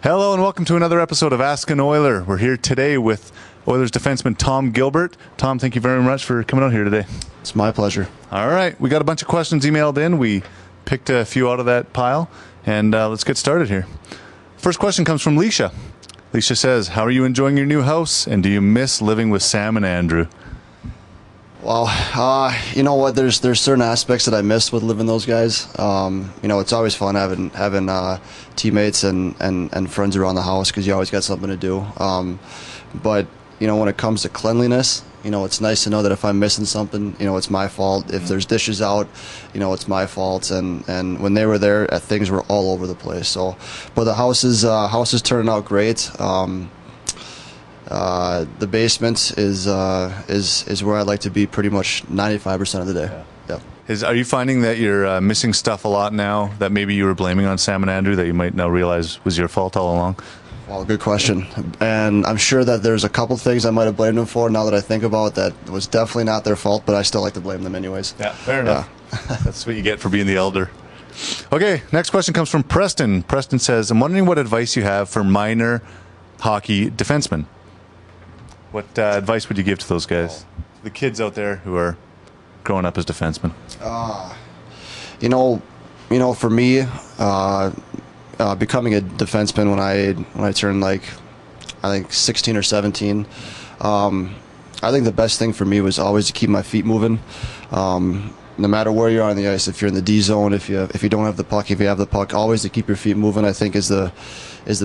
Hello and welcome to another episode of Ask an Oiler. We're here today with Oilers defenseman Tom Gilbert. Tom, thank you very much for coming out here today. It's my pleasure. All right, we got a bunch of questions emailed in. We picked a few out of that pile, and let's get started here. First question comes from Leisha. Leisha says, how are you enjoying your new house, and do you miss living with Sam and Andrew? Well, you know what? There's certain aspects that I miss with living those guys. It's always fun having teammates and friends around the house because you always got something to do. But when it comes to cleanliness, it's nice to know that if I'm missing something, it's my fault. If there's dishes out, it's my fault. And when they were there, things were all over the place. So, but the house is turning out great. The basement is where I'd like to be pretty much 95% of the day. Yeah. Are you finding that you're missing stuff a lot now that maybe you were blaming on Sam and Andrew that you might now realize was your fault all along? Well, good question. And I'm sure that there's a couple things I might have blamed them for now that I think about it that was definitely not their fault, but I still like to blame them anyways. Yeah, fair enough. That's what you get for being the elder. Okay, next question comes from Preston. Preston says, I'm wondering what advice you have for minor hockey defensemen. What advice would you give to those guys? The kids out there who are growing up as defensemen. For me, becoming a defenseman when I turned I think 16 or 17, I think the best thing for me was always to keep my feet moving. No matter where you are on the ice, if you're in the D zone, if you don't have the puck, if you have the puck, always to keep your feet moving, I think is the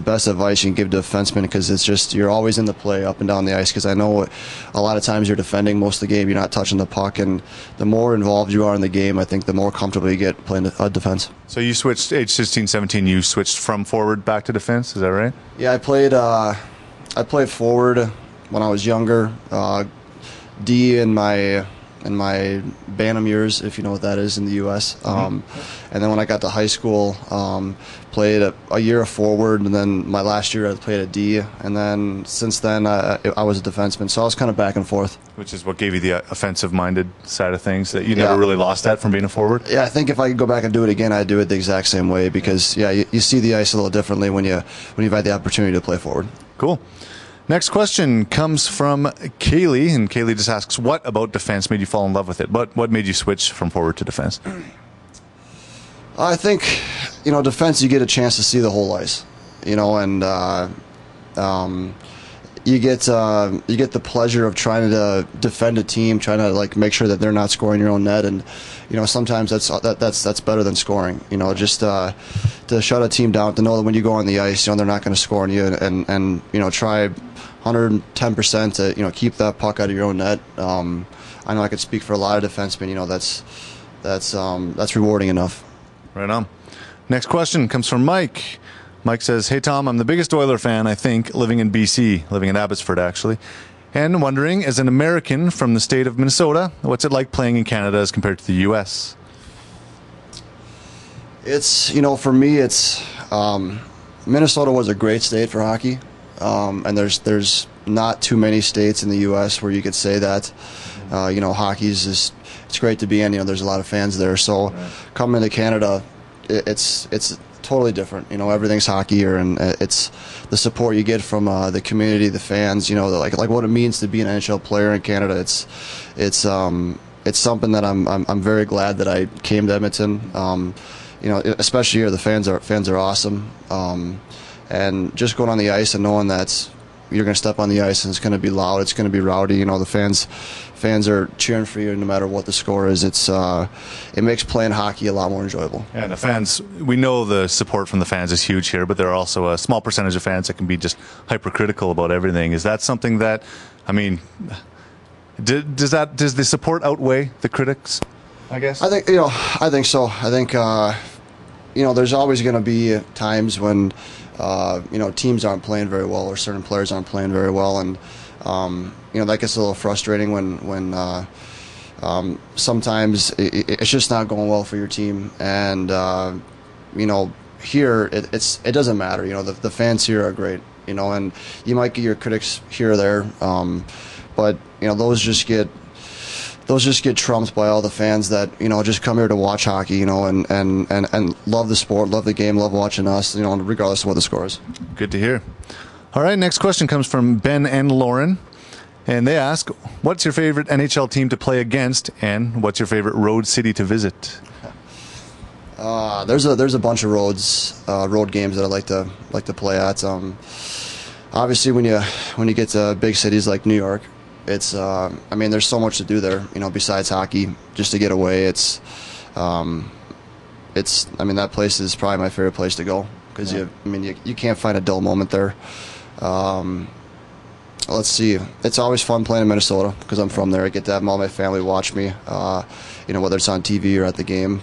best advice you can give to a defenseman, because it's just you're always in the play up and down the ice, because I know a lot of times you're defending most of the game, you're not touching the puck, and the more involved you are in the game, I think the more comfortable you get playing defense. So you switched, age 16, 17, you switched from forward back to defense, is that right? Yeah, I played forward when I was younger, D in my Bantam years, if you know what that is in the U.S. And then when I got to high school, played a year of forward, and then my last year I played a D, and then since then I was a defenseman, so I was kind of back and forth. Which is what gave you the offensive-minded side of things, that you never really lost that from being a forward? Yeah, I think if I could go back and do it again, I'd do it the exact same way, because you see the ice a little differently when you've had the opportunity to play forward. Cool. Next question comes from Kaylee, and Kaylee just asks, what about defense made you fall in love with it? What made you switch from forward to defense? I think, defense, you get a chance to see the whole ice, and you get the pleasure of trying to defend a team, trying to make sure that they're not scoring your own net, and sometimes that's better than scoring. Just to shut a team down, to know that when you go on the ice, they're not going to score on you, and try 110% to keep that puck out of your own net. I know I could speak for a lot of defensemen. That's rewarding enough. Right on. Next question comes from Mike. Mike says, hey Tom, I'm the biggest Oiler fan, I think, living in BC, living in Abbotsford actually, and wondering, as an American from the state of Minnesota, what's it like playing in Canada as compared to the U.S.? It's, for me, it's Minnesota was a great state for hockey, and there's not too many states in the U.S. where you could say that. Hockey's it's great to be in. There's a lot of fans there. So coming to Canada, it's totally different. Everything's hockey here, and it's the support you get from the community, the fans. Like what it means to be an NHL player in Canada. It's something that I'm very glad that I came to Edmonton. Especially here, the fans are awesome. And just going on the ice and knowing that you're going to step on the ice and it's going to be loud, it's going to be rowdy. The fans are cheering for you no matter what the score is. It makes playing hockey a lot more enjoyable. Yeah, and the fans, we know the support from the fans is huge here, but there are also a small percentage of fans that can be just hypercritical about everything. Is that something that, does the support outweigh the critics, I guess? I think so. I think there's always going to be times when teams aren't playing very well, or certain players aren't playing very well, and that gets a little frustrating when sometimes it's just not going well for your team. And here it doesn't matter. The fans here are great. And you might get your critics here or there, but those just get those just get trumped by all the fans that just come here to watch hockey, and love the sport, love the game, love watching us, regardless of what the score is. Good to hear. All right, next question comes from Ben and Lauren, and they ask, what's your favorite NHL team to play against, and what's your favorite road city to visit? There's a bunch of road games that I like to play at. Obviously, when you get to big cities like New York, it's there's so much to do there. Besides hockey, just to get away. That place is probably my favorite place to go because you can't find a dull moment there. Let's see. It's always fun playing in Minnesota because I'm from there. I get to have all my family watch me, whether it's on TV or at the game.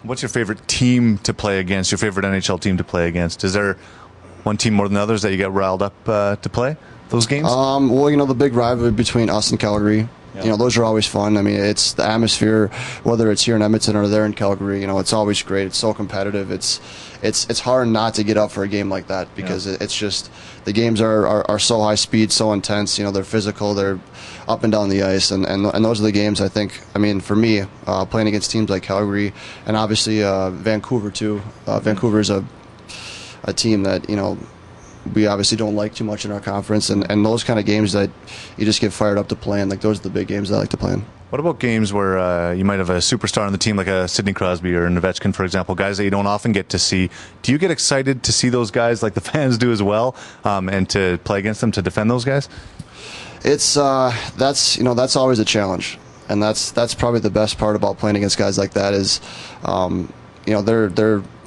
What's your favorite team to play against, your favorite NHL team to play against? Is there one team more than others that you get riled up to play those games? The big rivalry between us and Calgary, those are always fun. It's the atmosphere, whether it's here in Edmonton or there in Calgary, it's always great. It's so competitive. It's hard not to get up for a game like that because it's just the games are so high speed, so intense. They're physical, they're up and down the ice, and those are the games I think. For me, playing against teams like Calgary and obviously Vancouver too. Vancouver is a team that we obviously don't like too much in our conference, and those kind of games that you just get fired up to play in, like those are the big games I like to play in. What about games where you might have a superstar on the team, like a Sidney Crosby or an Ovechkin, for example, guys that you don't often get to see? Do you get excited to see those guys like the fans do as well, and to play against them, to defend those guys? It's that's always a challenge, and that's probably the best part about playing against guys like that is,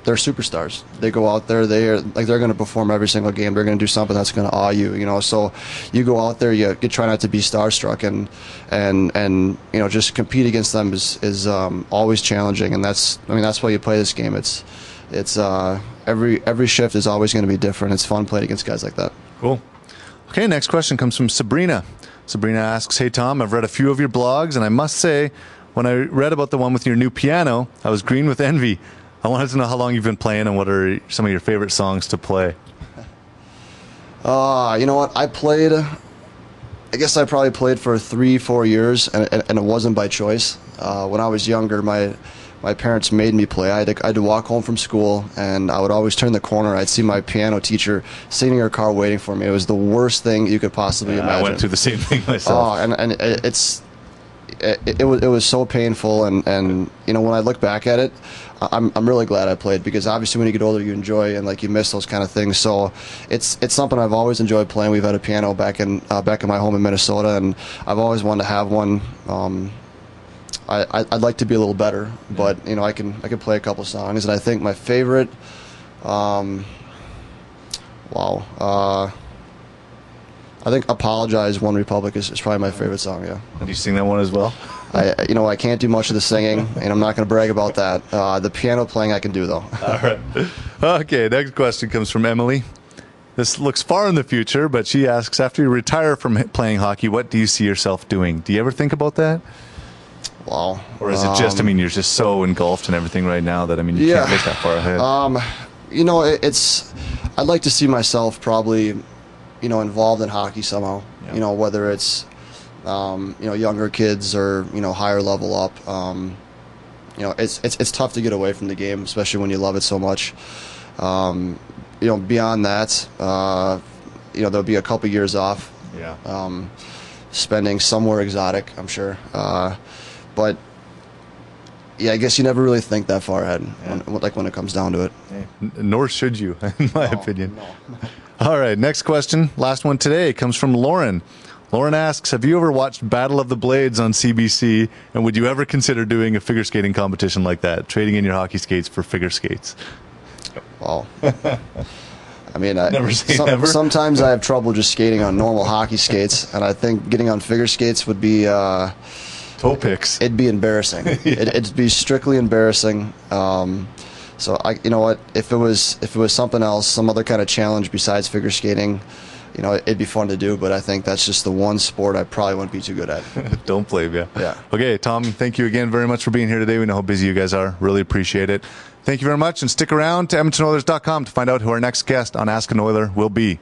they're superstars. They go out there, they're going to perform every single game. They're going to do something that's going to awe you. So you go out there, you try not to be starstruck, and just compete against them is always challenging. And that's why you play this game. It's every shift is always going to be different. It's fun playing against guys like that. Cool. Okay, next question comes from Sabrina. Sabrina asks, "Hey Tom, I've read a few of your blogs, and I must say, when I read about the one with your new piano, I was green with envy. I wanted to know how long you've been playing and what are some of your favorite songs to play." You know what? I guess I probably played for 3-4 years, and it wasn't by choice. When I was younger, my parents made me play. I had to walk home from school, and I would always turn the corner. I'd see my piano teacher sitting in her car waiting for me. It was the worst thing you could possibly imagine. I went through the same thing myself. It was so painful, and when I look back at it, I'm really glad I played because obviously when you get older you enjoy and you miss those kind of things. So it's something I've always enjoyed playing. We've had a piano back in my home in Minnesota, and I've always wanted to have one. I'd like to be a little better, but I can play a couple songs, and I think my favorite. I think "Apologize" One Republic is probably my favorite song. Yeah. Do you sing that one as well? I can't do much of the singing, and I'm not going to brag about that. The piano playing I can do, though. All right. Okay, next question comes from Emily. This looks far in the future, but she asks, after you retire from playing hockey, what do you see yourself doing? Do you ever think about that? Wow. Or is it just, you're just so engulfed in everything right now that, you can't look that far ahead? I'd like to see myself probably, involved in hockey somehow. Yeah. Whether it's, younger kids or, higher level up. It's tough to get away from the game, especially when you love it so much. Beyond that, there'll be a couple years off. Yeah. Spending somewhere exotic, I'm sure. But yeah, I guess you never really think that far ahead, when it comes down to it. Nor should you, in my opinion. No. All right, next question, last one today, comes from Lauren. Lauren asks, have you ever watched Battle of the Blades on CBC, and would you ever consider doing a figure skating competition like that, trading in your hockey skates for figure skates? Wow. Never say never. Sometimes I have trouble just skating on normal hockey skates, and I think getting on figure skates would be... toe picks. It'd be embarrassing. It'd be strictly embarrassing. So you know what? If it was something else, some other kind of challenge besides figure skating, it'd be fun to do. But I think that's just the one sport I probably wouldn't be too good at. Don't blame you. Yeah. Okay, Tom. Thank you again very much for being here today. We know how busy you guys are. Really appreciate it. Thank you very much, and stick around to EdmontonOilers.com to find out who our next guest on Ask an Oiler will be.